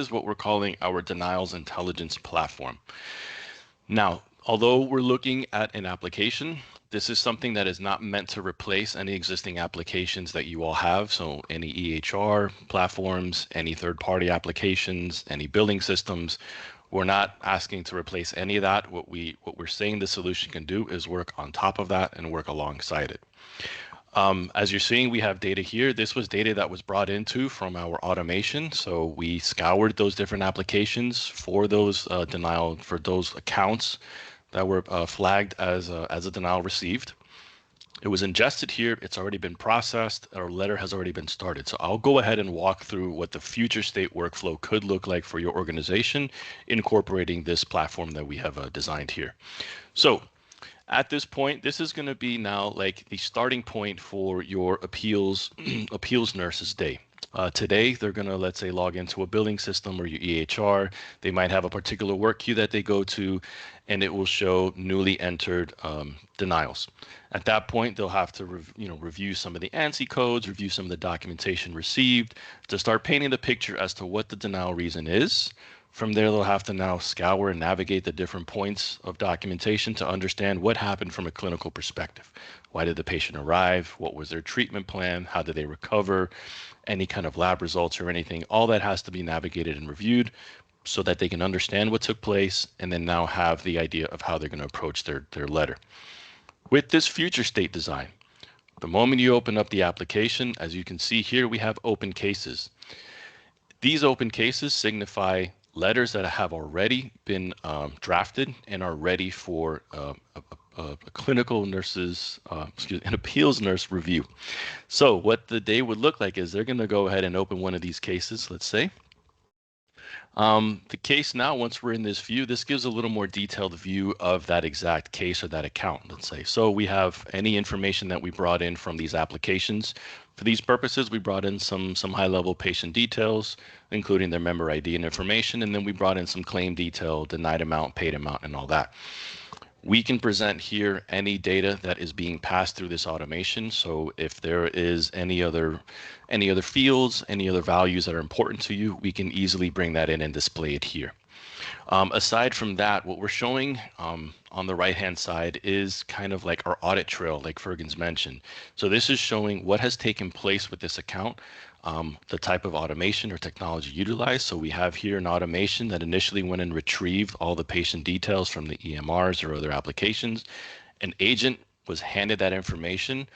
is what we're calling our denials intelligence platform. Now, although we're looking at an application, this is something that is not meant to replace any existing applications that you all have. So any EHR platforms, any third-party applications, any billing systems, we're not asking to replace any of that. What we're saying the solution can do is work on top of that and work alongside it. As you're seeing, we have data here. This was data that was brought into from our automation. So we scoured those different applications for those for those accounts that were flagged as a denial received. It was ingested here. It's already been processed. Our letter has already been started. So I'll go ahead and walk through what the future state workflow could look like for your organization, incorporating this platform that we have designed here. So at this point, this is going to be now like the starting point for your appeals nurses day. Today, they're going to, let's say, log into a billing system or your EHR. They might have a particular work queue that they go to, and it will show newly entered denials. At that point, they'll have to review some of the ANSI codes, review some of the documentation received to start painting the picture as to what the denial reason is. From there, they'll have to now scour and navigate the different points of documentation to understand what happened from a clinical perspective. Why did the patient arrive? What was their treatment plan? How did they recover? Any kind of lab results or anything. All that has to be navigated and reviewed so that they can understand what took place and then now have the idea of how they're going to approach their letter. With this future state design, the moment you open up the application, as you can see here, we have open cases. These open cases signify letters that have already been drafted and are ready for a clinical nurses, an appeals nurse review. So what the day would look like is they're going to go ahead and open one of these cases, let's say. The case now, once we're in this view, this gives a little more detailed view of that exact case or that account, let's say. So we have any information that we brought in from these applications. For these purposes, we brought in some high-level patient details, including their member ID and information, and then we brought in some claim detail, denied amount, paid amount, and all that. We can present here any data that is being passed through this automation. So if there is any other fields, any other values that are important to you, we can easily bring that in and display it here. Aside from that, what we're showing on the right-hand side is kind of like our audit trail, like Fergen's mentioned. So this is showing what has taken place with this account, the type of automation or technology utilized. So we have here an automation that initially went and retrieved all the patient details from the EMRs or other applications. An agent was handed that information,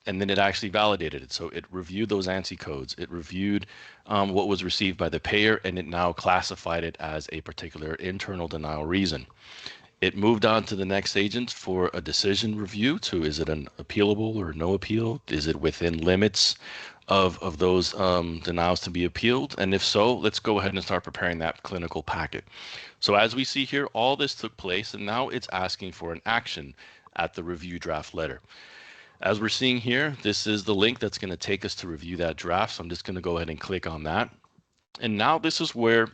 and then it actually validated it. So it reviewed those ANSI codes. It reviewed what was received by the payer, and it now classified it as a particular internal denial reason. It moved on to the next agent for a decision review to, is it an appealable or no appeal? Is it within limits of those denials to be appealed? And if so, let's go ahead and start preparing that clinical packet. So as we see here, all this took place, and now it's asking for an action at the review draft letter. As we're seeing here, this is the link that's going to take us to review that draft. So I'm just going to go ahead and click on that. And now this is where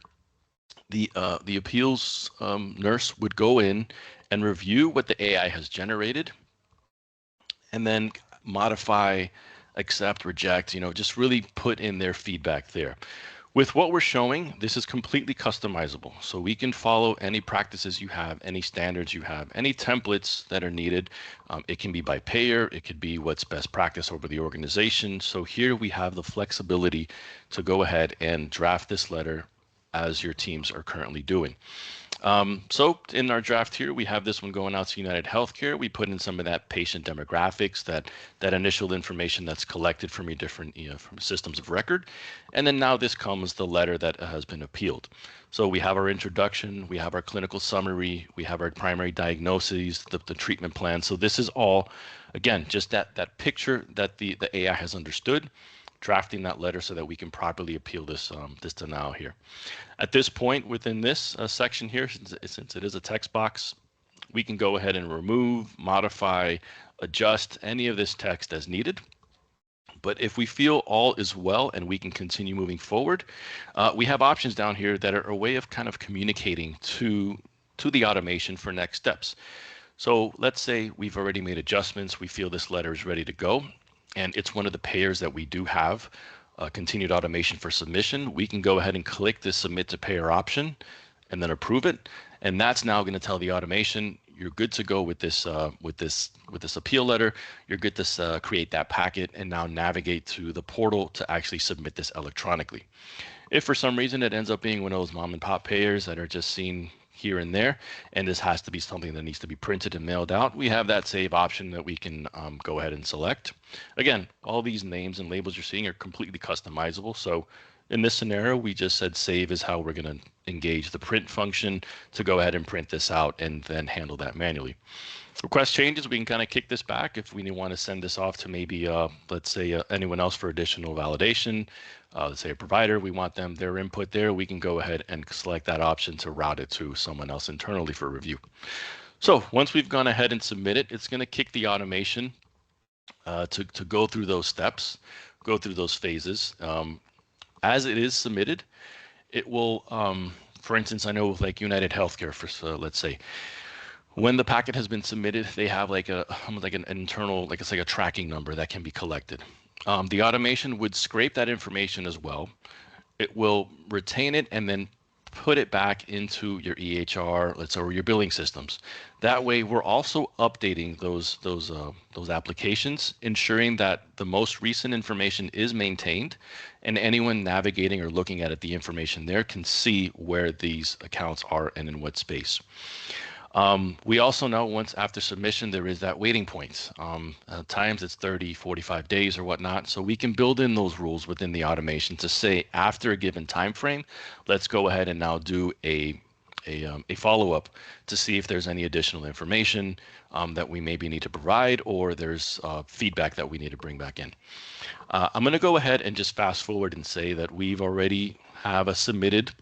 the appeals nurse would go in and review what the AI has generated, and then modify, accept, reject, just really put in their feedback there. With what we're showing, this is completely customizable. So we can follow any practices you have, any standards you have, any templates that are needed. It can be by payer, it could be what's best practice over the organization. So here we have the flexibility to go ahead and draft this letter as your teams are currently doing. So in our draft here, we have this one going out to United Healthcare. We put in some of that patient demographics, that initial information that's collected from your different from systems of record. And then now this comes the letter that has been appealed. So we have our introduction, we have our clinical summary, we have our primary diagnoses, the treatment plan. So this is all, again, just that picture that the AI has understood, drafting that letter so that we can properly appeal this denial here. At this point within this section here, since it is a text box, we can go ahead and remove, modify, adjust any of this text as needed. But if we feel all is well and we can continue moving forward, we have options down here that are a way of kind of communicating to the automation for next steps. So let's say we've already made adjustments, we feel this letter is ready to go, and it's one of the payers that we do have continued automation for submission, we can go ahead and click this submit to payer option and then approve it. And that's now going to tell the automation you're good to go with this appeal letter. You're good to create that packet and now navigate to the portal to actually submit this electronically. If for some reason it ends up being one of those mom and pop payers that are just seen here and there, and this has to be something that needs to be printed and mailed out, we have that save option that we can go ahead and select. Again, all these names and labels you're seeing are completely customizable. So in this scenario, we just said save is how we're going to engage the print function to go ahead and print this out and then handle that manually. Request changes, we can kind of kick this back if we want to send this off to maybe, let's say, anyone else for additional validation. Let's say a provider, we want their input there. We can go ahead and select that option to route it to someone else internally for review. So once we've gone ahead and submitted, it's going to kick the automation to go through those steps, go through those phases. As it is submitted, it will, for instance, I know like United Healthcare, let's say, when the packet has been submitted, they have like an internal, like it's like a tracking number that can be collected. The automation would scrape that information as well. It will retain it and then put it back into your EHR, let's say, or your billing systems. That way, we're also updating those applications, ensuring that the most recent information is maintained, and anyone navigating or looking at it, the information there can see where these accounts are and in what space. We also know once after submission, there is that waiting point. At times it's 30, 45 days or whatnot. So we can build in those rules within the automation to say after a given time frame, let's go ahead and now do a follow-up to see if there's any additional information that we maybe need to provide, or there's feedback that we need to bring back in. I'm going to go ahead and just fast forward and say that we've already have a submitted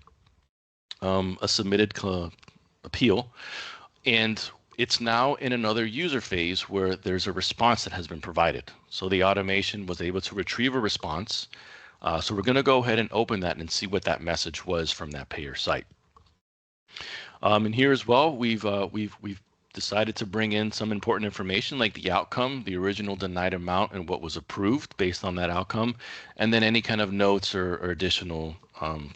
appeal. And it's now in another user phase where there's a response that has been provided. So the automation was able to retrieve a response. So we're going to go ahead and open that and see what that message was from that payer site. And here as well, we've decided to bring in some important information like the outcome, the original denied amount, and what was approved based on that outcome, and then any kind of notes or additional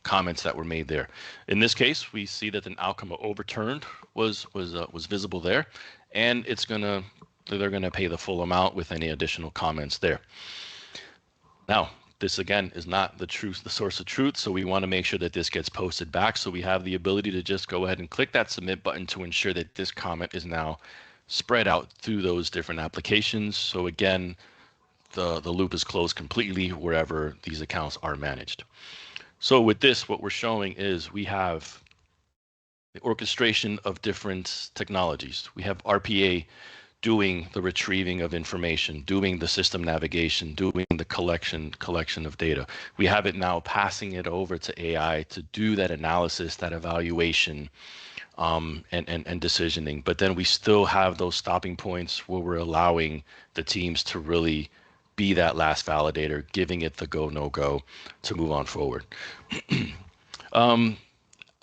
comments that were made there. In this case, we see that an outcome overturned was visible there, and they're gonna pay the full amount with any additional comments there. Now, this again is not the source of truth, so we want to make sure that this gets posted back. So we have the ability to just go ahead and click that submit button to ensure that this comment is now spread out through those different applications. So again, the loop is closed completely wherever these accounts are managed. So with this, what we're showing is we have the orchestration of different technologies. We have RPA doing the retrieving of information, doing the system navigation, doing the collection of data. We have it now passing it over to AI to do that analysis, that evaluation, and decisioning. But then we still have those stopping points where we're allowing the teams to really be that last validator, giving it the go, no go to move on forward. I'm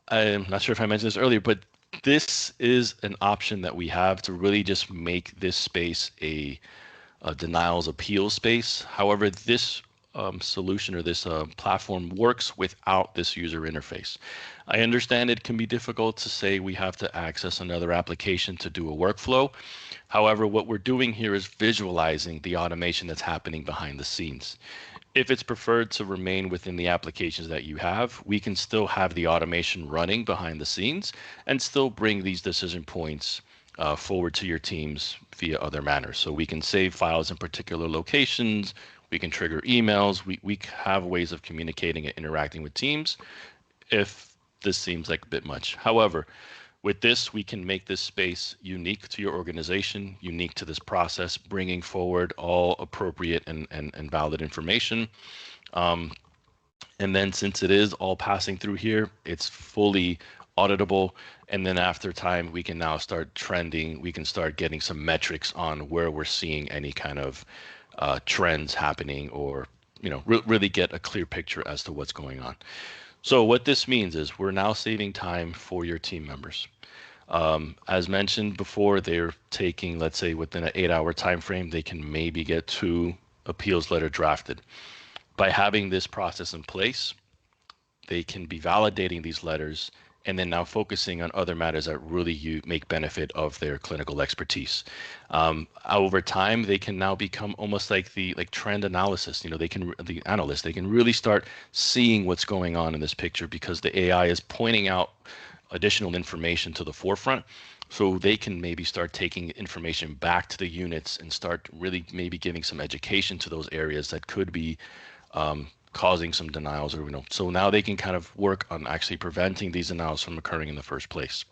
not sure if I mentioned this earlier, but this is an option that we have to really just make this space a denials appeal space. However, this solution or this platform works without this user interface. I understand it can be difficult to say we have to access another application to do a workflow. However, what we're doing here is visualizing the automation that's happening behind the scenes. If it's preferred to remain within the applications that you have, we can still have the automation running behind the scenes and still bring these decision points forward to your teams via other manners. So we can save files in particular locations, we can trigger emails, we have ways of communicating and interacting with teams if this seems like a bit much. However, with this, we can make this space unique to your organization, unique to this process, bringing forward all appropriate and valid information. And then since it is all passing through here, it's fully auditable. And then after time, we can now start trending. We can start getting some metrics on where we're seeing any kind of trends happening, or really get a clear picture as to what's going on. So what this means is we're now saving time for your team members. As mentioned before, they're taking, let's say within an 8-hour time frame, they can maybe get 2 appeals letter drafted. By having this process in place, they can be validating these letters and then now focusing on other matters that really you make benefit of their clinical expertise. Over time, they can now become almost like the trend analysis. They can the analyst. They can really start seeing what's going on in this picture because the AI is pointing out additional information to the forefront. So they can maybe start taking information back to the units and start really maybe giving some education to those areas that could be causing some denials, or so now they can kind of work on actually preventing these denials from occurring in the first place.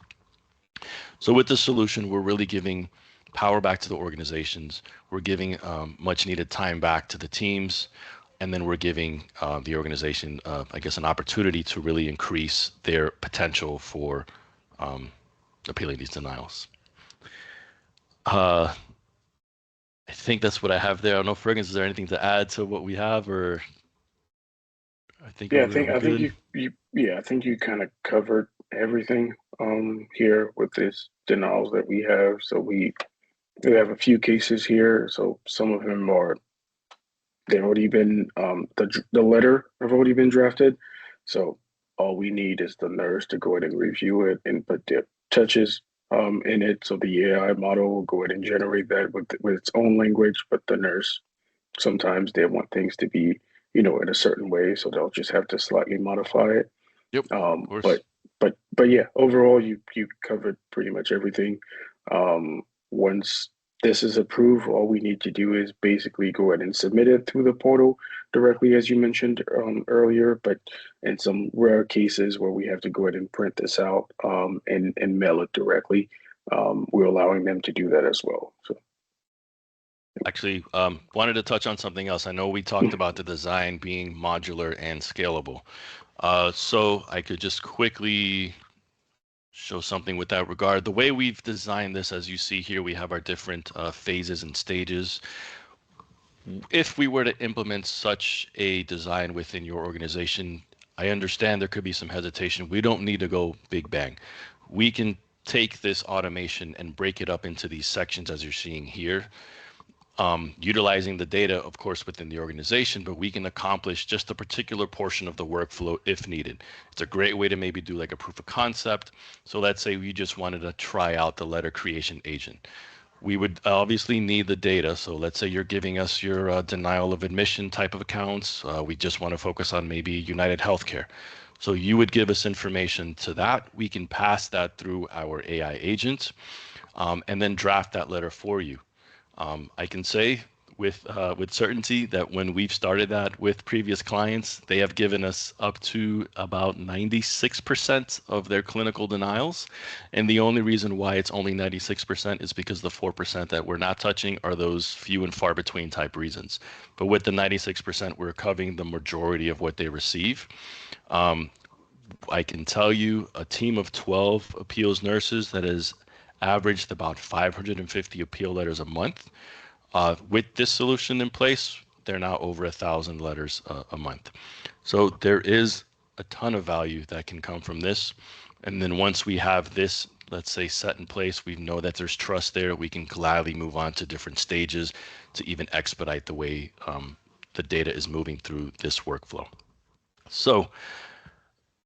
So with this solution, we're really giving power back to the organizations. We're giving much needed time back to the teams, and then we're giving the organization, I guess, an opportunity to really increase their potential for appealing these denials. I think that's what I have there. I don't know, Fergus, is there anything to add to what we have, or I think Yeah, we're I think good. I think you kind of covered everything here with this denials that we have. So we have a few cases here. So some of them are they've already been the letter have already been drafted. So all we need is the nurse to go ahead and review it and put their touches in it. So the AI model will go ahead and generate that with its own language, but the nurse sometimes they want things to be, in a certain way, so they'll just have to slightly modify it. Yep, of Um, course. but but yeah, overall you covered pretty much everything. Once this is approved, all we need to do is basically go ahead and submit it through the portal directly, as you mentioned earlier. But in some rare cases where we have to go ahead and print this out and mail it directly, we're allowing them to do that as well. So Actually, wanted to touch on something else. I know we talked about the design being modular and scalable. So I could just quickly show something with that regard. The way we've designed this, as you see here, we have our different phases and stages. If we were to implement such a design within your organization, I understand there could be some hesitation. We don't need to go big bang. We can take this automation and break it up into these sections as you're seeing here, utilizing the data, of course, within the organization, but we can accomplish just a particular portion of the workflow if needed. It's a great way to maybe do like a proof of concept. So let's say we just wanted to try out the letter creation agent. We would obviously need the data. So let's say you're giving us your denial of admission type of accounts. We just want to focus on maybe United Healthcare. So you would give us information to that. We can pass that through our AI agent, and then draft that letter for you. I can say with certainty that when we've started that with previous clients, they have given us up to about 96% of their clinical denials. And the only reason why it's only 96% is because the 4% that we're not touching are those few and far between type reasons. But with the 96%, we're covering the majority of what they receive. I can tell you a team of 12 appeals nurses that has averaged about 550 appeal letters a month. With this solution in place, they're now over 1,000 letters a month. So there is a ton of value that can come from this. And then once we have this, let's say, set in place, we know that there's trust there. We can gladly move on to different stages to even expedite the way the data is moving through this workflow. So